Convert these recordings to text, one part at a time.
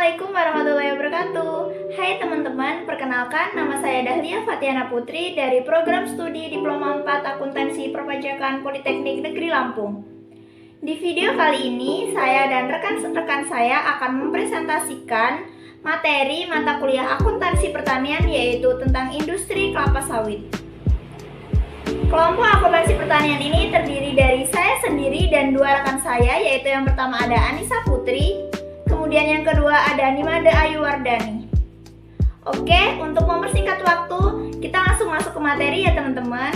Assalamualaikum warahmatullahi wabarakatuh. Hai teman-teman, perkenalkan nama saya Dahlia Fatiana Putri dari Program Studi Diploma 4 Akuntansi Perpajakan Politeknik Negeri Lampung. Di video kali ini, saya dan rekan-rekan saya akan mempresentasikan materi mata kuliah akuntansi pertanian, yaitu tentang industri kelapa sawit. Kelompok akuntansi pertanian ini terdiri dari saya sendiri dan dua rekan saya, yaitu yang pertama ada Anissa Putri, kemudian yang kedua ada Nimade Ayu Wardani. Oke, untuk mempersingkat waktu, kita langsung masuk ke materi ya teman-teman.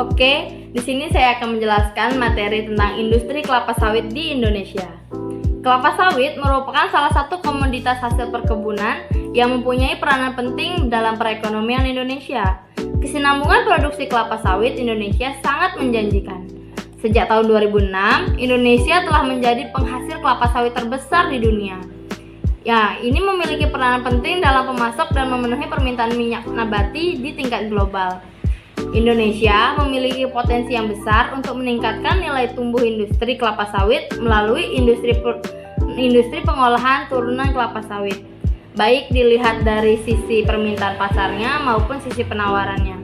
Oke, di sini saya akan menjelaskan materi tentang industri kelapa sawit di Indonesia. Kelapa sawit merupakan salah satu komoditas hasil perkebunan yang mempunyai peranan penting dalam perekonomian Indonesia. Kesinambungan produksi kelapa sawit Indonesia sangat menjanjikan. Sejak tahun 2006, Indonesia telah menjadi penghasil kelapa sawit terbesar di dunia. Ya, ini memiliki peranan penting dalam pemasok dan memenuhi permintaan minyak nabati di tingkat global. Indonesia memiliki potensi yang besar untuk meningkatkan nilai tumbuh industri kelapa sawit melalui industri pengolahan turunan kelapa sawit, baik dilihat dari sisi permintaan pasarnya maupun sisi penawarannya.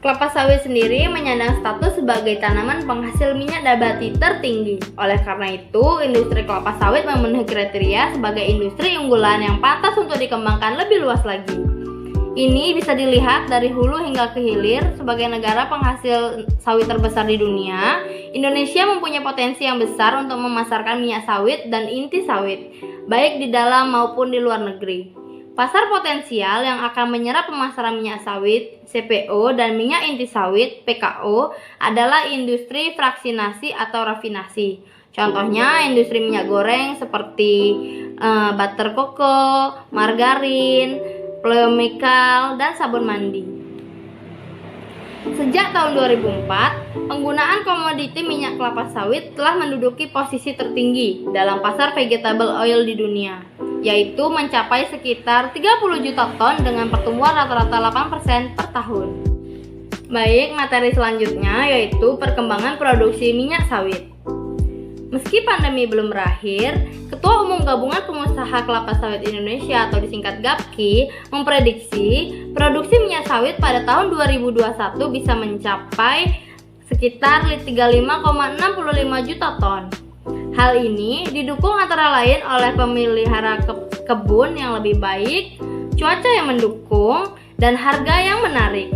Kelapa sawit sendiri menyandang status sebagai tanaman penghasil minyak nabati tertinggi. Oleh karena itu, industri kelapa sawit memenuhi kriteria sebagai industri unggulan yang pantas untuk dikembangkan lebih luas lagi. Ini bisa dilihat dari hulu hingga ke hilir. Sebagai negara penghasil sawit terbesar di dunia, Indonesia mempunyai potensi yang besar untuk memasarkan minyak sawit dan inti sawit, baik di dalam maupun di luar negeri. Pasar potensial yang akan menyerap pemasaran minyak sawit (CPO) dan minyak inti sawit (PKO) adalah industri fraksinasi atau rafinasi. Contohnya industri minyak goreng seperti butter koko, margarin, pleomikal, dan sabun mandi. Sejak tahun 2004, penggunaan komoditi minyak kelapa sawit telah menduduki posisi tertinggi dalam pasar vegetable oil di dunia, yaitu mencapai sekitar 30 juta ton dengan pertumbuhan rata-rata 8% per tahun. Baik, materi selanjutnya yaitu perkembangan produksi minyak sawit. Meski pandemi belum berakhir, Ketua Umum Gabungan Pengusaha Kelapa Sawit Indonesia atau disingkat GAPKI memprediksi produksi minyak sawit pada tahun 2021 bisa mencapai sekitar 35,65 juta ton. Hal ini didukung antara lain oleh pemelihara kebun yang lebih baik, cuaca yang mendukung, dan harga yang menarik.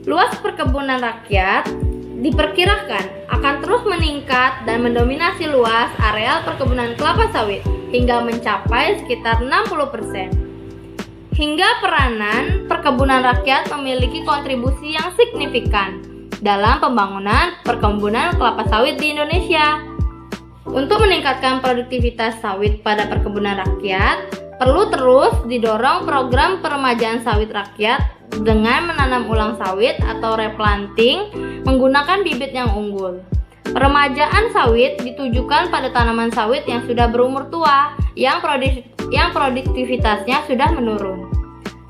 Luas perkebunan rakyat diperkirakan akan terus meningkat dan mendominasi luas areal perkebunan kelapa sawit hingga mencapai sekitar 60%. Hingga peranan perkebunan rakyat memiliki kontribusi yang signifikan dalam pembangunan perkebunan kelapa sawit di Indonesia. Untuk meningkatkan produktivitas sawit pada perkebunan rakyat, perlu terus didorong program peremajaan sawit rakyat dengan menanam ulang sawit atau replanting menggunakan bibit yang unggul. Peremajaan sawit ditujukan pada tanaman sawit yang sudah berumur tua, yang produktivitasnya sudah menurun.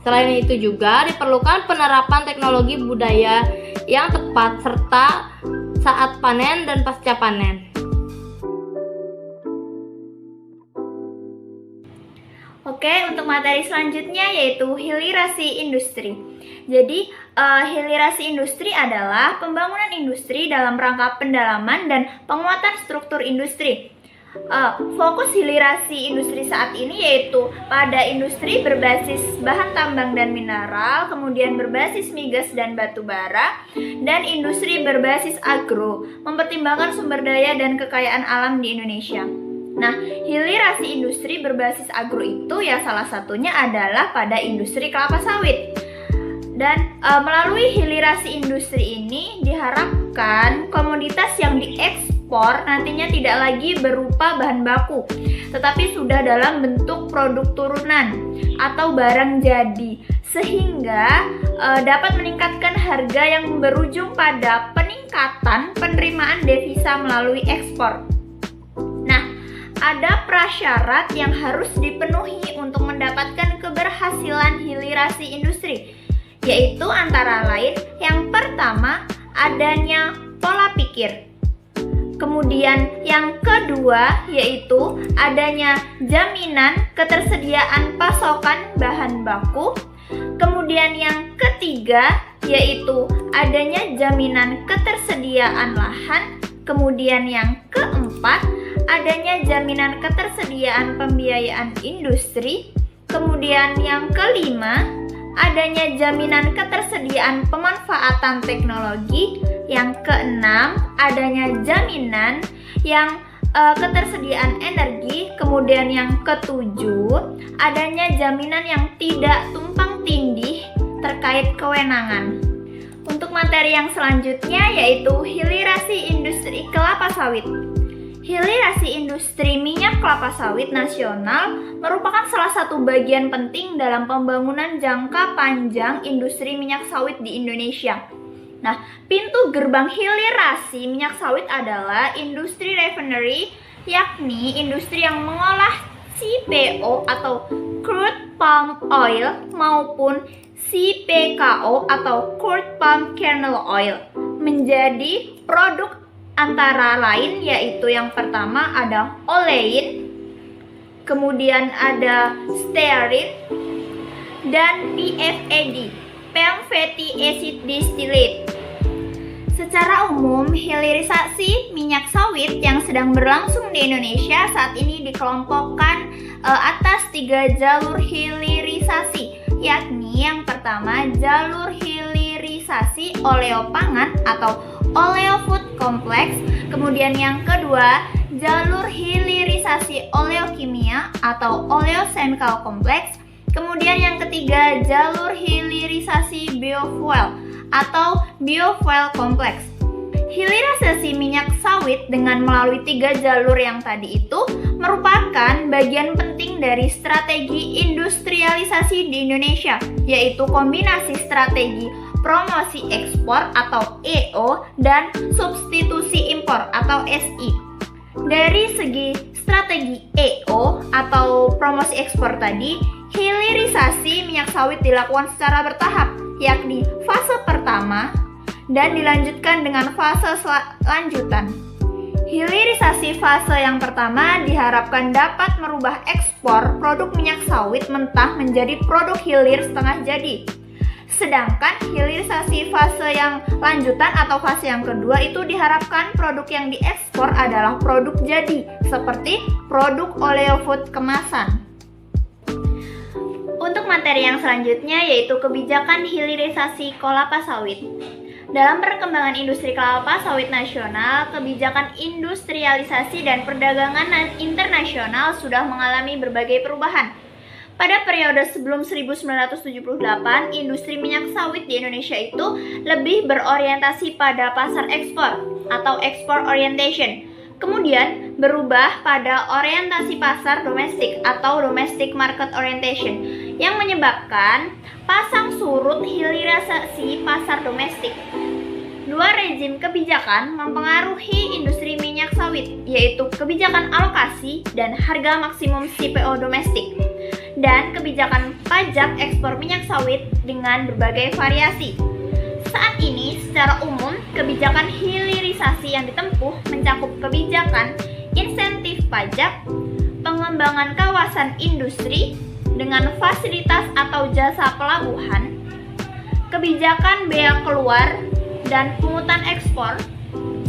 Selain itu juga diperlukan penerapan teknologi budaya yang tepat serta saat panen dan pasca panen. Oke, untuk materi selanjutnya yaitu hilirisasi industri. Jadi, hilirisasi industri adalah pembangunan industri dalam rangka pendalaman dan penguatan struktur industri. Fokus hilirisasi industri saat ini yaitu pada industri berbasis bahan tambang dan mineral, kemudian berbasis migas dan batu bara, dan industri berbasis agro, mempertimbangkan sumber daya dan kekayaan alam di Indonesia. Nah, hilirisasi industri berbasis agro itu ya salah satunya adalah pada industri kelapa sawit. Dan melalui hilirisasi industri ini diharapkan komoditas yang diekspor nantinya tidak lagi berupa bahan baku, tetapi sudah dalam bentuk produk turunan atau barang jadi, sehingga dapat meningkatkan harga yang berujung pada peningkatan penerimaan devisa melalui ekspor. Nah, ada prasyarat yang harus dipenuhi untuk mendapatkan keberhasilan hilirisasi industri, yaitu antara lain yang pertama adanya pola pikir. Kemudian yang kedua yaitu adanya jaminan ketersediaan pasokan bahan baku. Kemudian yang ketiga yaitu adanya jaminan ketersediaan lahan. Kemudian yang keempat adanya jaminan ketersediaan pembiayaan industri. Kemudian yang kelima adanya jaminan ketersediaan pemanfaatan teknologi. Yang keenam, adanya jaminan ketersediaan energi. Kemudian yang ketujuh, adanya jaminan yang tidak tumpang tindih terkait kewenangan. Untuk materi yang selanjutnya yaitu hilirisasi industri kelapa sawit. Hilirisasi industri minyak kelapa sawit nasional merupakan salah satu bagian penting dalam pembangunan jangka panjang industri minyak sawit di Indonesia. Nah, pintu gerbang hilirisasi minyak sawit adalah industri refinery, yakni industri yang mengolah CPO atau crude palm oil maupun CPKO atau crude palm kernel oil menjadi produk antara lain, yaitu yang pertama ada olein, kemudian ada stearin, dan PFAD, palm fatty acid distillate. Secara umum, hilirisasi minyak sawit yang sedang berlangsung di Indonesia saat ini dikelompokkan atas 3 jalur hilirisasi, yakni yang pertama jalur hilirisasi oleopangan atau oleofood complex, kemudian yang kedua jalur hilirisasi oleokimia atau oleochemical complex, kemudian yang ketiga jalur hilirisasi biofuel atau biofuel complex. Hilirisasi minyak sawit dengan melalui 3 jalur yang tadi itu merupakan bagian penting dari strategi industrialisasi di Indonesia, yaitu kombinasi strategi promosi ekspor atau EO dan substitusi impor atau SI. Dari segi strategi EO atau promosi ekspor tadi, hilirisasi minyak sawit dilakukan secara bertahap, yakni fase pertama dan dilanjutkan dengan fase lanjutan. Hilirisasi fase yang pertama diharapkan dapat merubah ekspor produk minyak sawit mentah menjadi produk hilir setengah jadi. Sedangkan hilirisasi fase yang lanjutan atau fase yang kedua itu diharapkan produk yang diekspor adalah produk jadi, seperti produk oleofood kemasan. Untuk materi yang selanjutnya yaitu kebijakan hilirisasi kelapa sawit. Dalam perkembangan industri kelapa sawit nasional, kebijakan industrialisasi dan perdagangan internasional sudah mengalami berbagai perubahan. Pada periode sebelum 1978, industri minyak sawit di Indonesia itu lebih berorientasi pada pasar ekspor atau export orientation. Kemudian berubah pada orientasi pasar domestik atau domestic market orientation yang menyebabkan pasang surut hilirisasi pasar domestik. Dua rezim kebijakan mempengaruhi industri minyak sawit, yaitu kebijakan alokasi dan harga maksimum CPO domestik, dan kebijakan pajak ekspor minyak sawit dengan berbagai variasi. Saat ini, secara umum, kebijakan hilirisasi yang ditempuh mencakup kebijakan insentif pajak, pengembangan kawasan industri dengan fasilitas atau jasa pelabuhan, kebijakan bea keluar dan pungutan ekspor,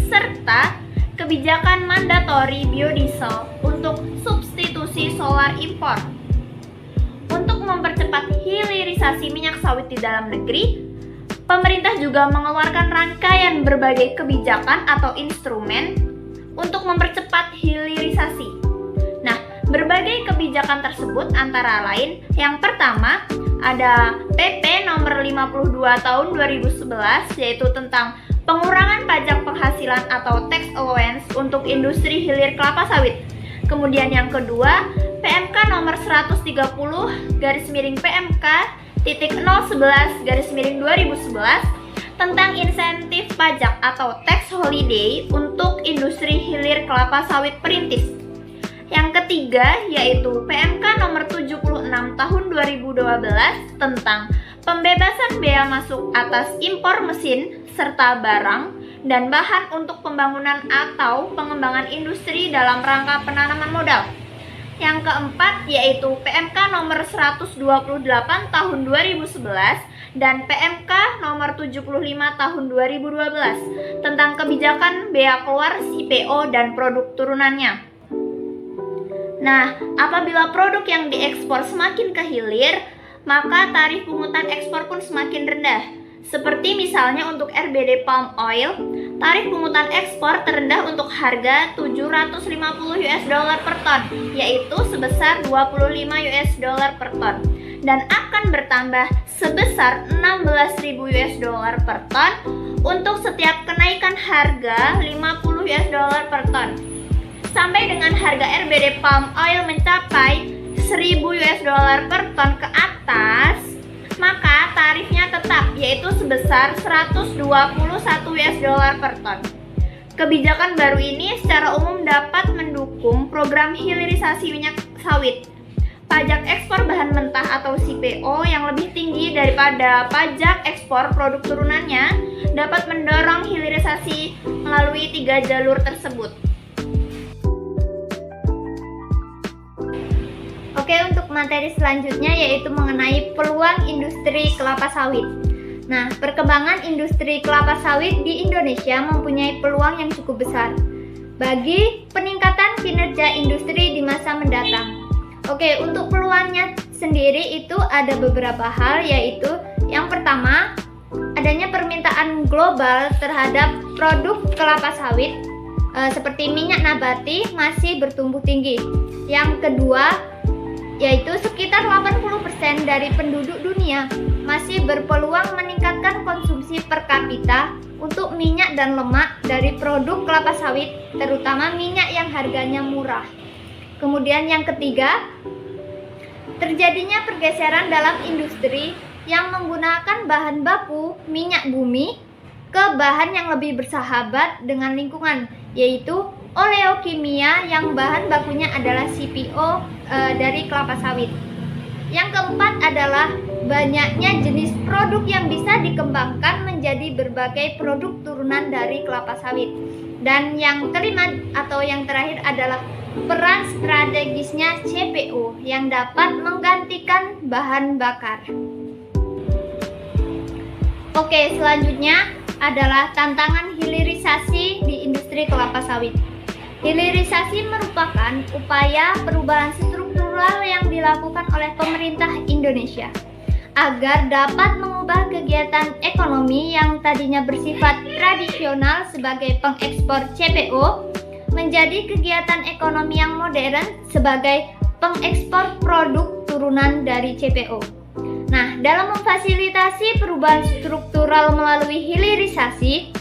serta kebijakan mandatori biodiesel untuk substitusi solar impor. Untuk mempercepat hilirisasi minyak sawit di dalam negeri, pemerintah juga mengeluarkan rangkaian berbagai kebijakan atau instrumen untuk mempercepat hilirisasi. Nah, berbagai kebijakan tersebut antara lain yang pertama ada PP nomor 52 tahun 2011 yaitu tentang pengurangan pajak penghasilan atau tax allowance untuk industri hilir kelapa sawit. Kemudian yang kedua, PMK nomor 130 PMK titik 011 2011 tentang insentif pajak atau tax holiday untuk industri hilir kelapa sawit perintis. Yang ketiga yaitu PMK nomor 76 tahun 2012 tentang pembebasan bea masuk atas impor mesin serta barang dan bahan untuk pembangunan atau pengembangan industri dalam rangka penanaman modal. Yang keempat yaitu PMK nomor 128 tahun 2011 dan PMK nomor 75 tahun 2012 tentang kebijakan bea keluar CPO dan produk turunannya. Nah, apabila produk yang diekspor semakin ke hilir, maka tarif pungutan ekspor pun semakin rendah. Seperti misalnya untuk RBD palm oil, tarif pungutan ekspor terendah untuk harga 750 US dollar per ton, yaitu sebesar 25 US dollar per ton, dan akan bertambah sebesar 16.000 US dollar per ton untuk setiap kenaikan harga 50 US dollar per ton. Sampai dengan harga RBD palm oil mencapai 1.000 US dollar per ton ke atas, maka tarifnya tetap, yaitu sebesar 121 US dollar per ton. Kebijakan baru ini secara umum dapat mendukung program hilirisasi minyak sawit. Pajak ekspor bahan mentah atau CPO yang lebih tinggi daripada pajak ekspor produk turunannya dapat mendorong hilirisasi melalui 3 jalur tersebut. Oke, untuk materi selanjutnya yaitu mengenai peluang industri kelapa sawit. Nah, perkembangan industri kelapa sawit di Indonesia mempunyai peluang yang cukup besar bagi peningkatan kinerja industri di masa mendatang. Oke, untuk peluangnya sendiri itu ada beberapa hal, yaitu yang pertama, adanya permintaan global terhadap produk kelapa sawit seperti minyak nabati masih bertumbuh tinggi. Yang kedua, yaitu sekitar 80% dari penduduk dunia masih berpeluang meningkatkan konsumsi per kapita untuk minyak dan lemak dari produk kelapa sawit, terutama minyak yang harganya murah. Kemudian yang ketiga, terjadinya pergeseran dalam industri yang menggunakan bahan baku minyak bumi ke bahan yang lebih bersahabat dengan lingkungan, yaitu oleokimia yang bahan bakunya adalah CPO dari kelapa sawit. Yang keempat adalah banyaknya jenis produk yang bisa dikembangkan menjadi berbagai produk turunan dari kelapa sawit. Dan yang kelima atau yang terakhir adalah peran strategisnya CPO yang dapat menggantikan bahan bakar. Oke, selanjutnya adalah tantangan hilirisasi di industri kelapa sawit. Hilirisasi merupakan upaya perubahan struktural yang dilakukan oleh pemerintah Indonesia agar dapat mengubah kegiatan ekonomi yang tadinya bersifat tradisional sebagai pengekspor CPO menjadi kegiatan ekonomi yang modern sebagai pengekspor produk turunan dari CPO. Nah, dalam memfasilitasi perubahan struktural melalui hilirisasi,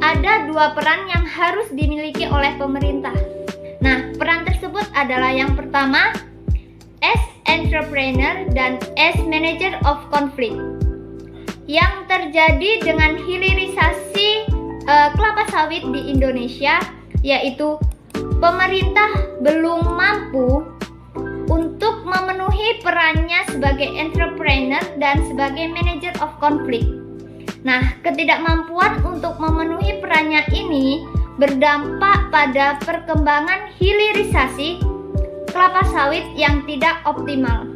ada 2 peran yang harus dimiliki oleh pemerintah. Nah, peran tersebut adalah yang pertama, as entrepreneur dan as manager of conflict. Yang terjadi dengan hilirisasi kelapa sawit di Indonesia, yaitu pemerintah belum mampu untuk memenuhi perannya sebagai entrepreneur dan sebagai manager of conflict. Nah, ketidakmampuan untuk memenuhi perannya ini berdampak pada perkembangan hilirisasi kelapa sawit yang tidak optimal.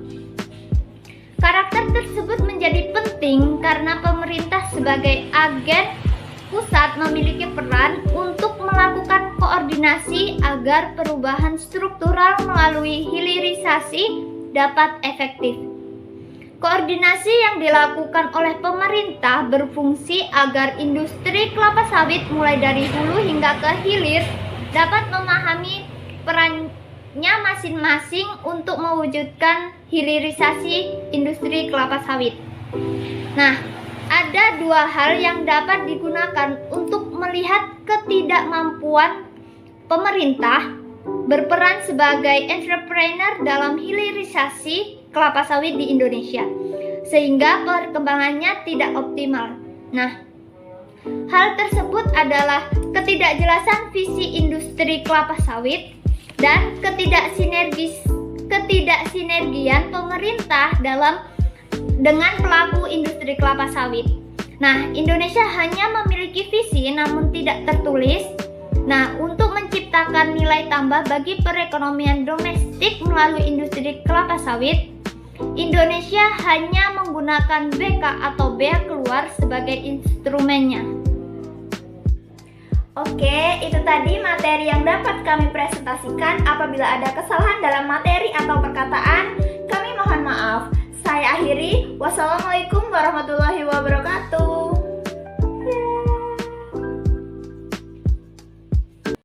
Karakter tersebut menjadi penting karena pemerintah sebagai agen pusat memiliki peran untuk melakukan koordinasi agar perubahan struktural melalui hilirisasi dapat efektif. Koordinasi yang dilakukan oleh pemerintah berfungsi agar industri kelapa sawit mulai dari hulu hingga ke hilir dapat memahami perannya masing-masing untuk mewujudkan hilirisasi industri kelapa sawit. Nah, ada 2 hal yang dapat digunakan untuk melihat ketidakmampuan pemerintah berperan sebagai entrepreneur dalam hilirisasi kelapa sawit di Indonesia, sehingga perkembangannya tidak optimal. Nah, hal tersebut adalah ketidakjelasan visi industri kelapa sawit dan ketidaksinergian pemerintah dengan pelaku industri kelapa sawit. Nah, Indonesia hanya memiliki visi namun tidak tertulis. Nah, untuk menciptakan nilai tambah bagi perekonomian domestik melalui industri kelapa sawit, Indonesia hanya menggunakan BK atau bea keluar sebagai instrumennya. Oke, itu tadi materi yang dapat kami presentasikan. Apabila ada kesalahan dalam materi atau perkataan, kami mohon maaf. Saya akhiri. Wassalamualaikum warahmatullahi wabarakatuh.